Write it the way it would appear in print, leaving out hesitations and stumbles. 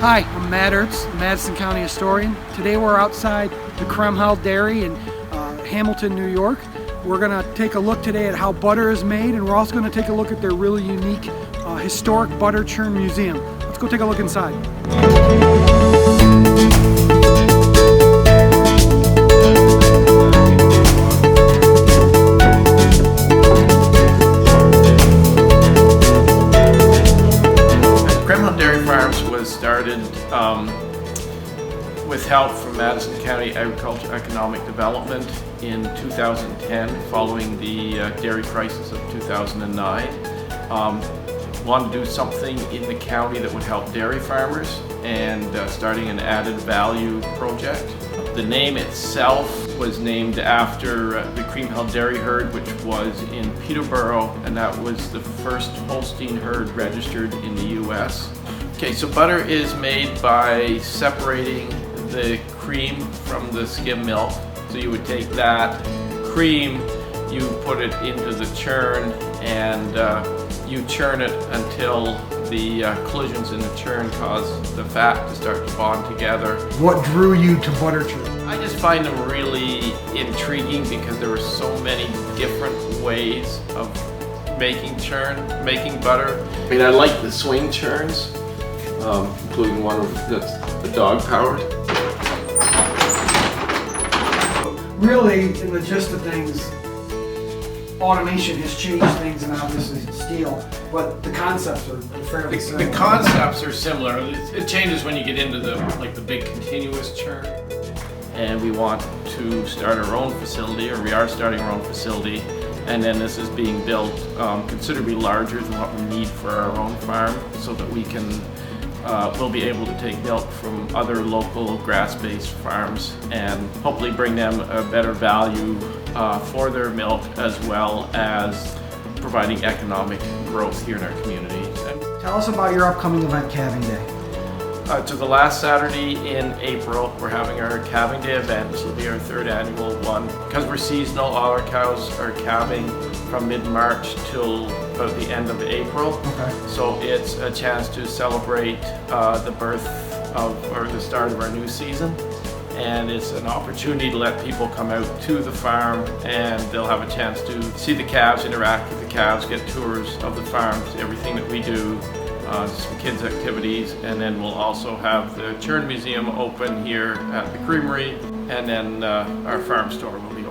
Hi, I'm Matt Ertz, Madison County historian. Today we're outside the Kriemhild Dairy in Hamilton, New York. We're going to take a look today at how butter is made, and we're also going to take a look at their really unique historic butter churn museum. Let's go take a look inside. Kriemhild Dairy Farms was started with help from Madison County Agriculture Economic Development in 2010 following the dairy crisis of 2009. Wanted to do something in the county that would help dairy farmers and starting an added value project. The name itself was named after the Kriemhild Dairy herd, which was in Peterborough, and that was the first Holstein herd registered in the US. Okay, so butter is made by separating the cream from the skim milk. So you would take that cream, you put it into the churn, and you churn it until the collisions in the churn cause the fat to start to bond together. What drew you to butter churn? I just find them really intriguing because there are so many different ways of making butter. I mean, I like the swing churns, including one that's the dog powered. Really, in the gist of things, automation has changed things, and obviously steel, but the concepts are fairly similar. The concepts are similar. It changes when you get into the big continuous churn. And we want to start our own facility, or we are starting our own facility, and then this is being built considerably larger than what we need for our own farm, so that we can we'll be able to take milk from other local grass-based farms and hopefully bring them a better value for their milk, as well as providing economic growth here in our community. Tell us about your upcoming event, Calving Day. To the last Saturday in April, we're having our calving day event. This will be our third annual one. Because we're seasonal, all our cows are calving from mid-March till about the end of April. Okay. So it's a chance to celebrate the birth of, or the start of our new season. And it's an opportunity to let people come out to the farm, and they'll have a chance to see the calves, interact with the calves, get tours of the farm, everything that we do. Some kids activities, and then we'll also have the churn museum open here at the creamery, and then our farm store will be